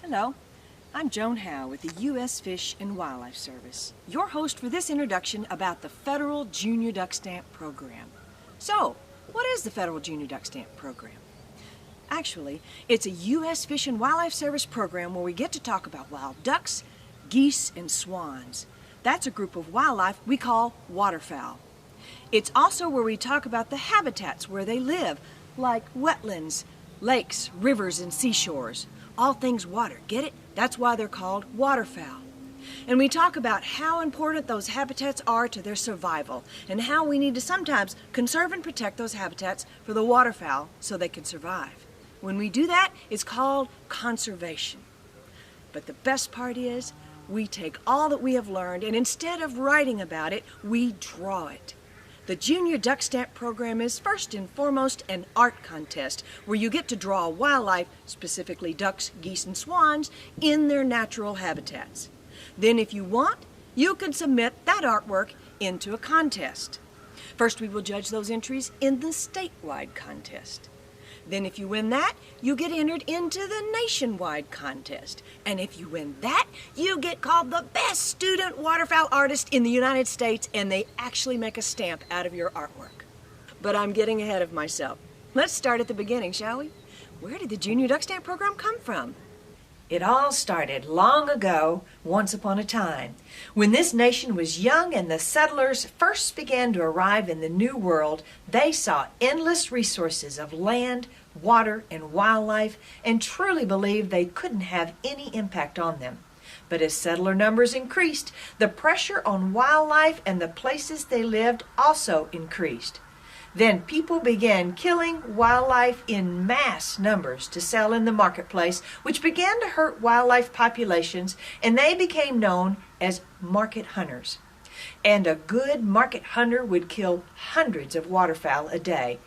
Hello, I'm Joan Howe with the U.S. Fish and Wildlife Service, your host for this introduction about the Federal Junior Duck Stamp Program. So, what is the Federal Junior Duck Stamp Program? Actually, it's a U.S. Fish and Wildlife Service program where we get to talk about wild ducks, geese, and swans. That's a group of wildlife we call waterfowl. It's also where we talk about the habitats where they live, like wetlands, lakes, rivers, and seashores. All things water, get it? That's why they're called waterfowl. And we talk about how important those habitats are to their survival and how we need to sometimes conserve and protect those habitats for the waterfowl so they can survive. When we do that, it's called conservation. But the best part is we take all that we have learned and instead of writing about it, we draw it. The Junior Duck Stamp Program is first and foremost an art contest where you get to draw wildlife, specifically ducks, geese, and swans, in their natural habitats. Then if you want, you can submit that artwork into a contest. First we will judge those entries in the statewide contest. Then if you win that, you get entered into the nationwide contest. And if you win that, you get called the best student waterfowl artist in the United States, and they actually make a stamp out of your artwork. But I'm getting ahead of myself. Let's start at the beginning, shall we? Where did the Junior Duck Stamp Program come from? It all started long ago, once upon a time, when this nation was young and the settlers first began to arrive in the New World. They saw endless resources of land, water, and wildlife and truly believed they couldn't have any impact on them. But as settler numbers increased, the pressure on wildlife and the places they lived also increased. Then people began killing wildlife in mass numbers to sell in the marketplace, which began to hurt wildlife populations, and they became known as market hunters. And a good market hunter would kill hundreds of waterfowl a day.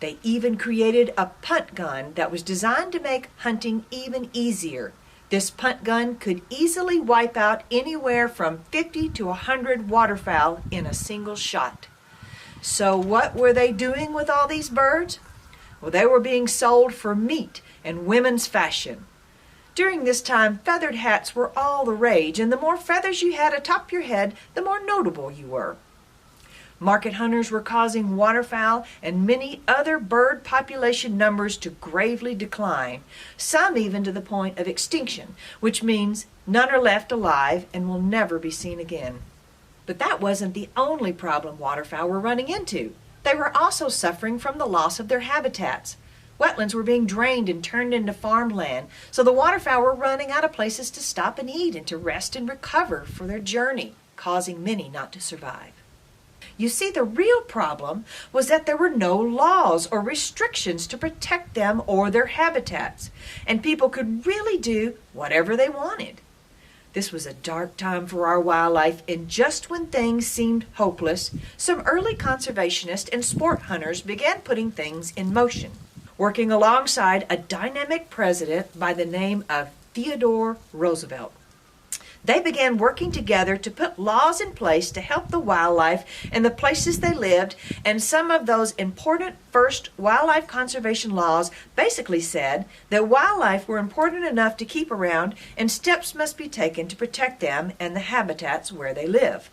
They even created a punt gun that was designed to make hunting even easier. This punt gun could easily wipe out anywhere from 50 to 100 waterfowl in a single shot. So what were they doing with all these birds? Well, they were being sold for meat and women's fashion. During this time, feathered hats were all the rage, and the more feathers you had atop your head, the more notable you were. Market hunters were causing waterfowl and many other bird population numbers to gravely decline, some even to the point of extinction, which means none are left alive and will never be seen again. But that wasn't the only problem waterfowl were running into. They were also suffering from the loss of their habitats. Wetlands were being drained and turned into farmland, so the waterfowl were running out of places to stop and eat and to rest and recover for their journey, causing many not to survive. You see, the real problem was that there were no laws or restrictions to protect them or their habitats, and people could really do whatever they wanted. This was a dark time for our wildlife, and just when things seemed hopeless, some early conservationists and sport hunters began putting things in motion, working alongside a dynamic president by the name of Theodore Roosevelt. They began working together to put laws in place to help the wildlife and the places they lived, and some of those important first wildlife conservation laws basically said that wildlife were important enough to keep around and steps must be taken to protect them and the habitats where they live.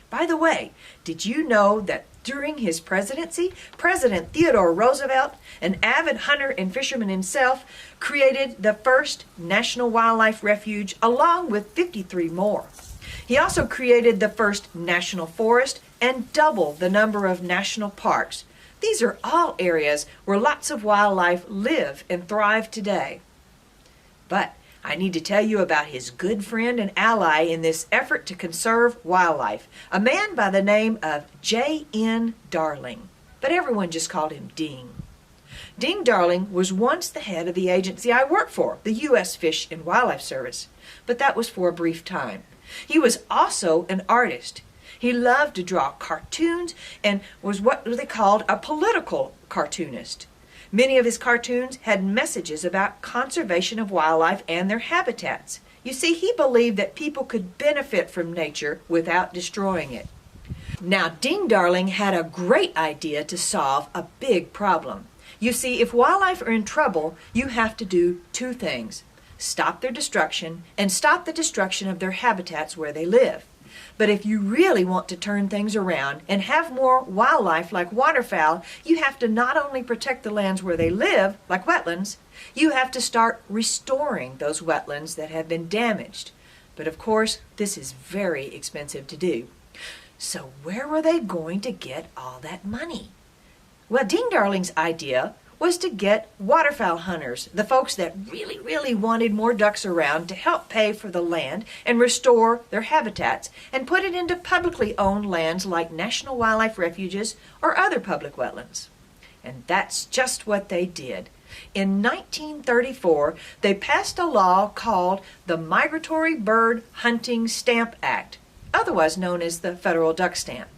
By the way, did you know that during his presidency, President Theodore Roosevelt, an avid hunter and fisherman himself, created the first National Wildlife Refuge along with 53 more. He also created the first national forest and doubled the number of national parks. These are all areas where lots of wildlife live and thrive today. But I need to tell you about his good friend and ally in this effort to conserve wildlife, a man by the name of J.N. Darling, but everyone just called him Ding. Ding Darling was once the head of the agency I work for, the U.S. Fish and Wildlife Service, but that was for a brief time. He was also an artist. He loved to draw cartoons and was what they called a political cartoonist. Many of his cartoons had messages about conservation of wildlife and their habitats. You see, he believed that people could benefit from nature without destroying it. Now, Ding Darling had a great idea to solve a big problem. You see, if wildlife are in trouble, you have to do two things: stop their destruction, and stop the destruction of their habitats where they live. But if you really want to turn things around and have more wildlife like waterfowl, you have to not only protect the lands where they live, like wetlands, you have to start restoring those wetlands that have been damaged. But of course, this is very expensive to do. So where were they going to get all that money? Well, Ding Darling's idea was to get waterfowl hunters, the folks that really wanted more ducks around, to help pay for the land and restore their habitats and put it into publicly owned lands like national wildlife refuges or other public wetlands. And that's just what they did. In 1934, they passed a law called the Migratory Bird Hunting Stamp Act, otherwise known as the Federal Duck Stamp.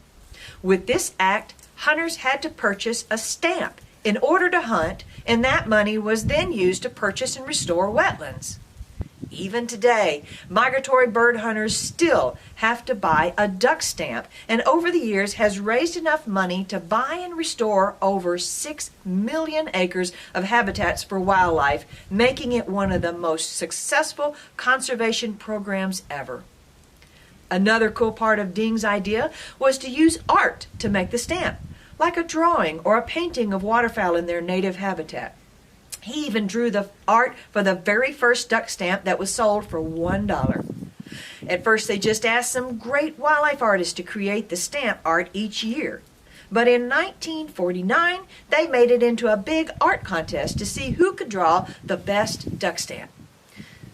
With this act, hunters had to purchase a stamp in order to hunt, and that money was then used to purchase and restore wetlands. Even today, migratory bird hunters still have to buy a duck stamp, and over the years has raised enough money to buy and restore over 6 million acres of habitats for wildlife, making it one of the most successful conservation programs ever. Another cool part of Ding's idea was to use art to make the stamp, like a drawing or a painting of waterfowl in their native habitat. He even drew the art for the very first duck stamp that was sold for $1. At first, they just asked some great wildlife artists to create the stamp art each year. But in 1949, they made it into a big art contest to see who could draw the best duck stamp.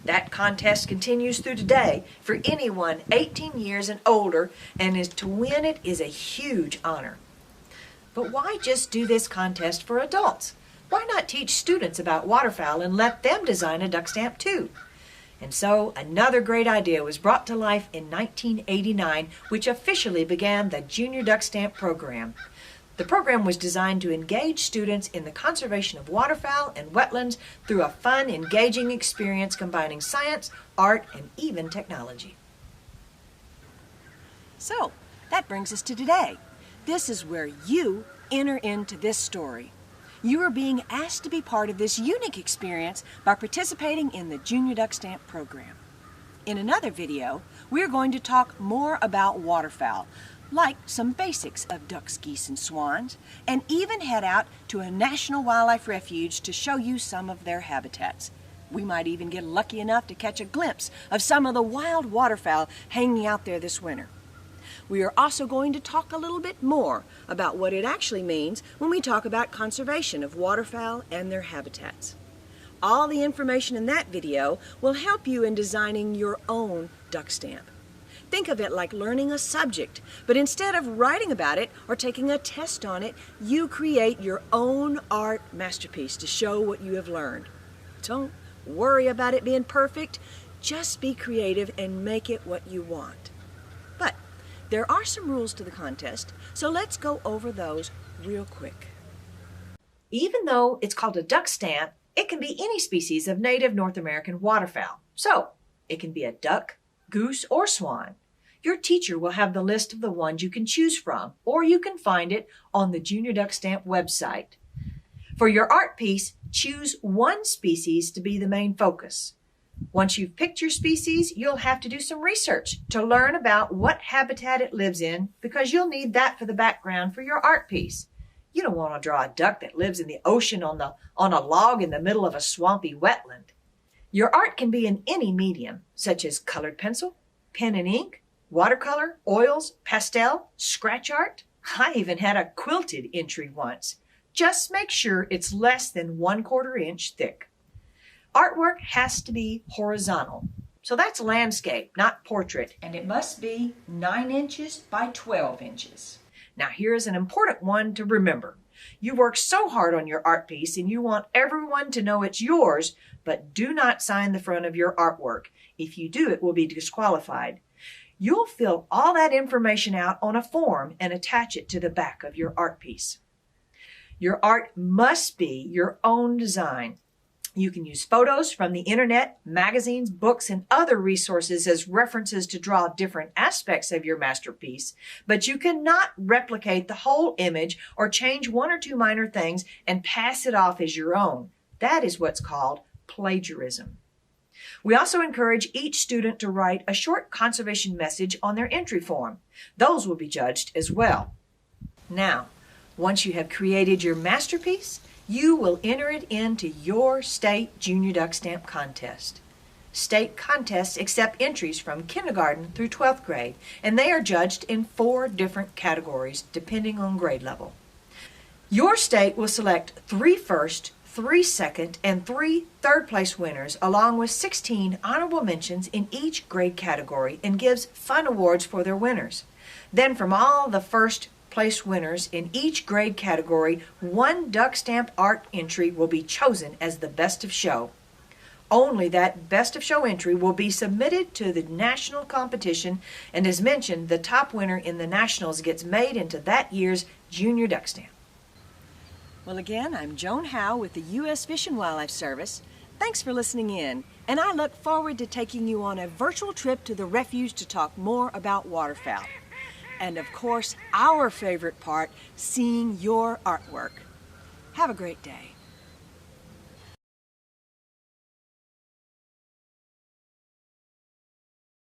That contest continues through today for anyone 18 years and older, and to win it is a huge honor. But why just do this contest for adults? Why not teach students about waterfowl and let them design a duck stamp too? And so another great idea was brought to life in 1989, which officially began the Junior Duck Stamp program. The program was designed to engage students in the conservation of waterfowl and wetlands through a fun, engaging experience combining science, art, and even technology. So, that brings us to today. This is where you enter into this story. You are being asked to be part of this unique experience by participating in the Junior Duck Stamp program. In another video, we're going to talk more about waterfowl, like some basics of ducks, geese, and swans, and even head out to a national wildlife refuge to show you some of their habitats. We might even get lucky enough to catch a glimpse of some of the wild waterfowl hanging out there this winter. We are also going to talk a little bit more about what it actually means when we talk about conservation of waterfowl and their habitats. All the information in that video will help you in designing your own duck stamp. Think of it like learning a subject, but instead of writing about it or taking a test on it, you create your own art masterpiece to show what you have learned. Don't worry about it being perfect, just be creative and make it what you want. But there are some rules to the contest, so let's go over those real quick. Even though it's called a duck stamp, it can be any species of native North American waterfowl. So, it can be a duck, goose, or swan. Your teacher will have the list of the ones you can choose from, or you can find it on the Junior Duck Stamp website. For your art piece, choose one species to be the main focus. Once you've picked your species, you'll have to do some research to learn about what habitat it lives in, because you'll need that for the background for your art piece. You don't want to draw a duck that lives in the ocean on a log in the middle of a swampy wetland. Your art can be in any medium, such as colored pencil, pen and ink, watercolor, oils, pastel, scratch art. I even had a quilted entry once. Just make sure it's less than 1/4 inch thick. Artwork has to be horizontal, so that's landscape, not portrait, and it must be 9 inches by 12 inches. Now here's an important one to remember. You work so hard on your art piece and you want everyone to know it's yours, but do not sign the front of your artwork. If you do, it will be disqualified. You'll fill all that information out on a form and attach it to the back of your art piece. Your art must be your own design. You can use photos from the internet, magazines, books, and other resources as references to draw different aspects of your masterpiece, but you cannot replicate the whole image or change 1 or 2 minor things and pass it off as your own. That is what's called plagiarism. We also encourage each student to write a short conservation message on their entry form. Those will be judged as well. Now, once you have created your masterpiece, you will enter it into your state junior duck stamp contest. State contests accept entries from kindergarten through 12th grade, and they are judged in 4 different categories depending on grade level. Your state will select 3 first, 3 second, and 3 third place winners, along with 16 honorable mentions in each grade category, and gives fun awards for their winners. Then from all the first place winners in each grade category, 1 duck stamp art entry will be chosen as the best of show. Only that best of show entry will be submitted to the national competition, and as mentioned, the top winner in the nationals gets made into that year's junior duck stamp. Well, again, I'm Joan Howe with the U.S. Fish and Wildlife Service. Thanks for listening in, and I look forward to taking you on a virtual trip to the Refuge to talk more about waterfowl. And of course, our favorite part, seeing your artwork. Have a great day.